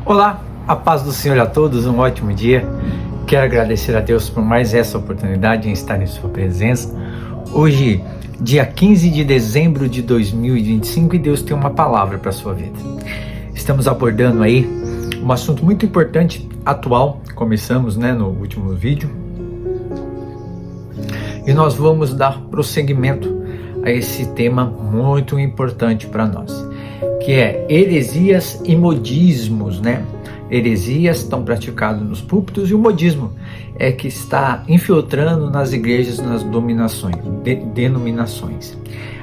Olá, a paz do Senhor a todos, um ótimo dia. Quero agradecer a Deus por mais essa oportunidade em estar em sua presença. Hoje, dia 15 de dezembro de 2025, e Deus tem uma palavra para a sua vida. Estamos abordando aí um assunto muito importante, atual, começamos no último vídeo, e nós vamos dar prosseguimento a esse tema muito importante para nós, que é heresias e modismos, Heresias estão praticadas nos púlpitos, e o modismo é que está infiltrando nas igrejas, nas denominações.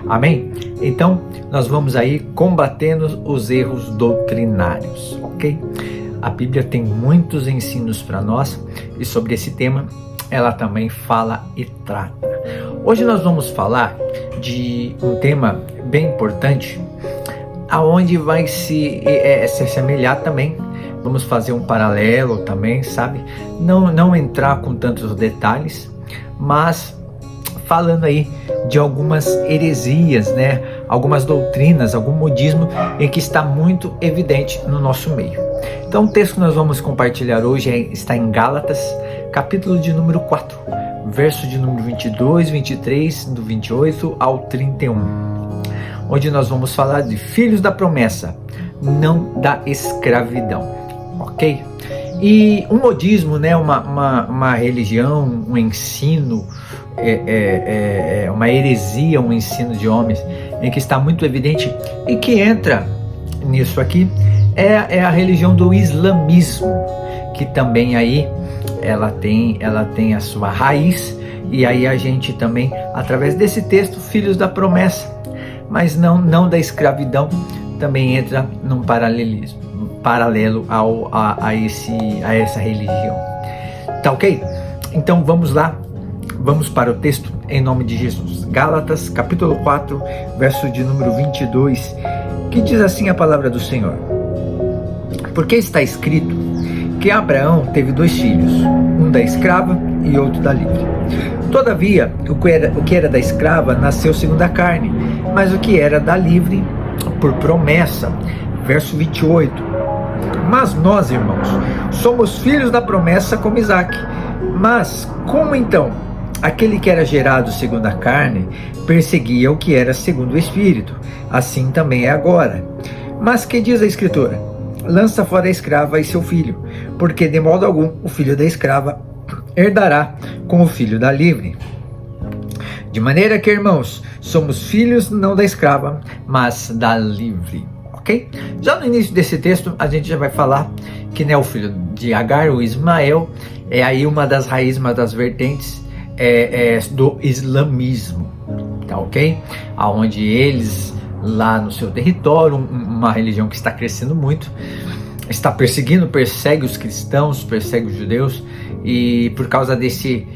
Amém? Então, nós vamos aí combatendo os erros doutrinários, ok? A Bíblia tem muitos ensinos para nós, e sobre esse tema, ela também fala e trata. Hoje nós vamos falar de um tema bem importante, aonde vai se assemelhar também. Vamos fazer um paralelo também, sabe? Não entrar com tantos detalhes, mas falando aí de algumas heresias, algumas doutrinas, algum modismo em que está muito evidente no nosso meio. Então o texto que nós vamos compartilhar hoje está em Gálatas, capítulo de número 4, verso de número 22, 23, do 28 ao 31, onde nós vamos falar de filhos da promessa, não da escravidão, ok? E um modismo, uma religião, um ensino, uma heresia, um ensino de homens, em que está muito evidente, e que entra nisso aqui, é a religião do islamismo, que também aí ela tem a sua raiz, e aí a gente também, através desse texto, filhos da promessa, mas não da escravidão, também entra num paralelo a essa religião. Tá ok? Então vamos lá, vamos para o texto em nome de Jesus. Gálatas capítulo 4, verso de número 22, que diz assim a palavra do Senhor: porque está escrito que Abraão teve 2 filhos, um da escrava e outro da livre. Todavia, o que era da escrava nasceu segundo a carne, mas o que era da livre por promessa. Verso 28. Mas nós, irmãos, somos filhos da promessa como Isaque. Mas como então aquele que era gerado segundo a carne perseguia o que era segundo o Espírito? Assim também é agora. Mas que diz a Escritura? Lança fora a escrava e seu filho, porque de modo algum o filho da escrava herdará com o filho da livre. De maneira que, irmãos, somos filhos não da escrava, mas da livre. Ok? Já no início desse texto, a gente já vai falar que o filho de Agar, o Ismael, é aí uma das raízes, uma das vertentes do islamismo. Tá ok? Onde eles, lá no seu território, uma religião que está crescendo muito, está persegue os cristãos, persegue os judeus, e por causa desse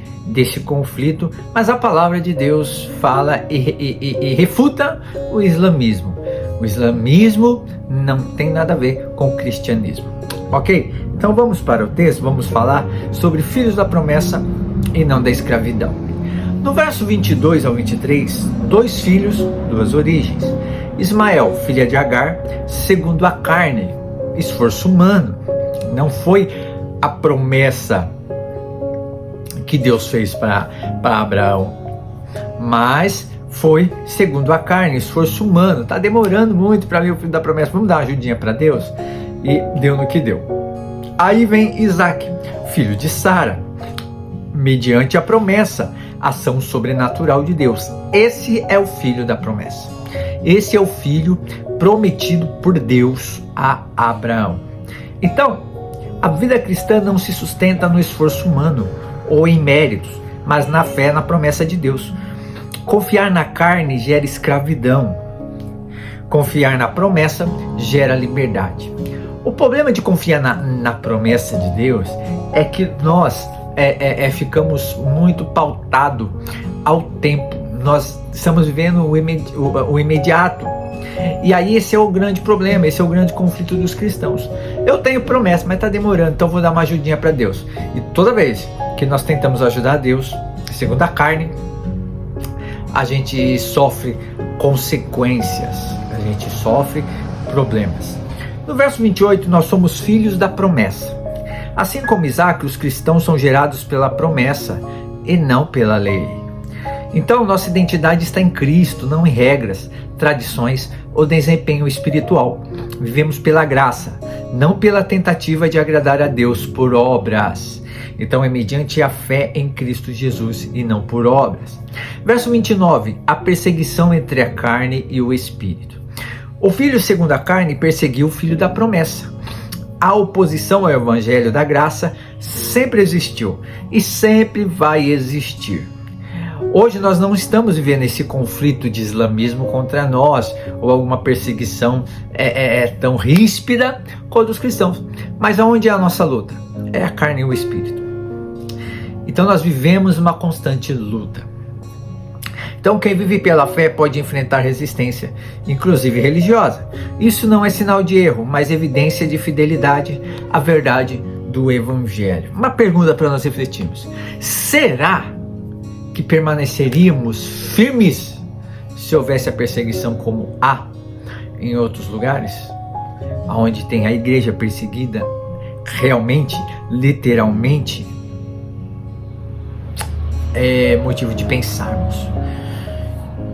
conflito, mas a palavra de Deus fala e refuta o islamismo. O islamismo não tem nada a ver com o cristianismo, ok? Então vamos para o texto, vamos falar sobre filhos da promessa e não da escravidão. No verso 22 ao 23, 2 filhos, 2 origens. Ismael, filha de Agar, segundo a carne, esforço humano. Não foi a promessa que Deus fez para Abraão, mas foi segundo a carne, esforço humano. Está demorando muito para ver o filho da promessa. Vamos dar uma ajudinha para Deus? E deu no que deu. Aí vem Isaque, filho de Sara, mediante a promessa, ação sobrenatural de Deus. Esse é o filho da promessa. Esse é o filho prometido por Deus a Abraão. Então, a vida cristã não se sustenta no esforço humano ou em méritos, mas na fé, na promessa de Deus. Confiar na carne gera escravidão. Confiar na promessa gera liberdade. O problema de confiar na promessa de Deus é que nós ficamos muito pautados ao tempo. Nós estamos vivendo o imediato. E aí esse é o grande problema, esse é o grande conflito dos cristãos. Eu tenho promessa, mas está demorando, então vou dar uma ajudinha para Deus. E toda vez que nós tentamos ajudar a Deus, segundo a carne, a gente sofre consequências, a gente sofre problemas. No verso 28, nós somos filhos da promessa. Assim como Isaac, os cristãos são gerados pela promessa e não pela lei. Então, nossa identidade está em Cristo, não em regras, tradições ou desempenho espiritual. Vivemos pela graça, não pela tentativa de agradar a Deus por obras. Então é mediante a fé em Cristo Jesus e não por obras. Verso 29, a perseguição entre a carne e o espírito. O filho segundo a carne perseguiu o filho da promessa. A oposição ao evangelho da graça sempre existiu e sempre vai existir. Hoje nós não estamos vivendo esse conflito de islamismo contra nós, ou alguma perseguição tão ríspida contra os cristãos. Mas aonde é a nossa luta? É a carne e o espírito. Então nós vivemos uma constante luta. Então quem vive pela fé pode enfrentar resistência, inclusive religiosa. Isso não é sinal de erro, mas evidência de fidelidade à verdade do evangelho. Uma pergunta para nós refletirmos: será que permaneceríamos firmes se houvesse a perseguição como há em outros lugares, onde tem a igreja perseguida realmente, literalmente? É motivo de pensarmos.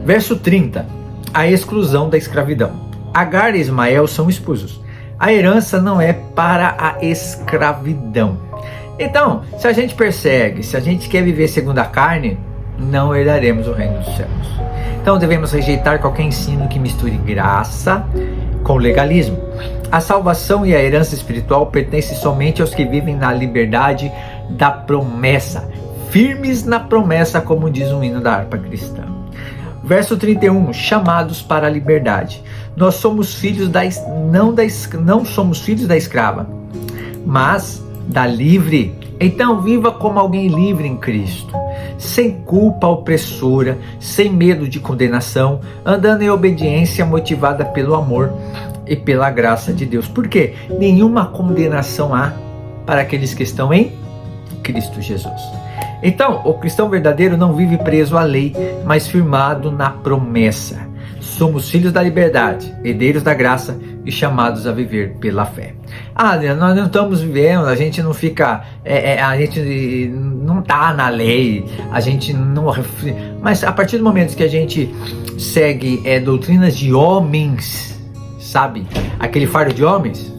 Verso 30, a exclusão da escravidão. Agar e Ismael são esposos. A herança não é para a escravidão. Então, se a gente persegue, se a gente quer viver segundo a carne, não herdaremos o reino dos céus. Então devemos rejeitar qualquer ensino que misture graça com legalismo. A salvação e a herança espiritual pertencem somente aos que vivem na liberdade da promessa, firmes na promessa, como diz um hino da harpa cristã. Verso 31, chamados para a liberdade. Nós somos filhos não somos filhos da escrava, mas da livre. Então viva como alguém livre em Cristo, sem culpa opressora, sem medo de condenação, andando em obediência motivada pelo amor e pela graça de Deus. Porque nenhuma condenação há para aqueles que estão em Cristo Jesus. Então, o cristão verdadeiro não vive preso à lei, mas firmado na promessa. Somos filhos da liberdade, herdeiros da graça e chamados a viver pela fé. Nós não estamos vivendo, a gente não fica, a gente não está na lei, a gente não... Mas a partir do momento que a gente segue doutrinas de homens, sabe? Aquele fardo de homens,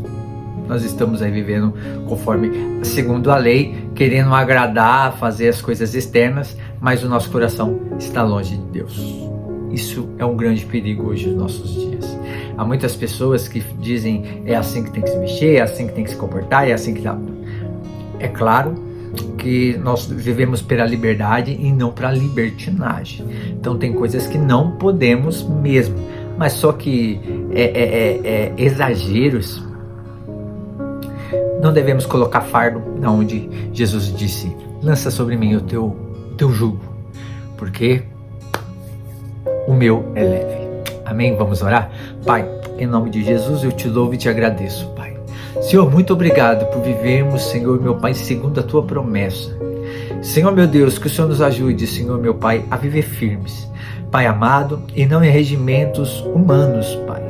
nós estamos aí vivendo conforme, segundo a lei, querendo agradar, fazer as coisas externas, mas o nosso coração está longe de Deus. Isso é um grande perigo hoje nos nossos dias. Há muitas pessoas que dizem, é assim que tem que se mexer, é assim que tem que se comportar, é assim que dá. É claro que nós vivemos pela liberdade e não para a libertinagem. Então tem coisas que não podemos mesmo, mas só que exageros. Não devemos colocar fardo onde Jesus disse, lança sobre mim o teu jugo, porque o meu é leve. Amém? Vamos orar? Pai, em nome de Jesus eu te louvo e te agradeço, Pai. Senhor, muito obrigado por vivermos, Senhor, meu Pai, segundo a tua promessa. Senhor, meu Deus, que o Senhor nos ajude, Senhor, meu Pai, a viver firmes, Pai amado, e não em regimentos humanos, Pai.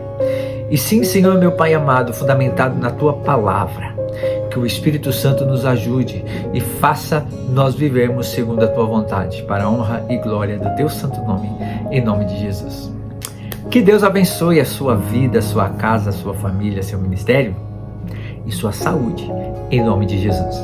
E sim, Senhor, meu Pai amado, fundamentado na tua palavra. Que o Espírito Santo nos ajude e faça nós vivermos segundo a tua vontade, para a honra e glória do teu santo nome, em nome de Jesus. Que Deus abençoe a sua vida, a sua casa, a sua família, seu ministério e sua saúde, em nome de Jesus.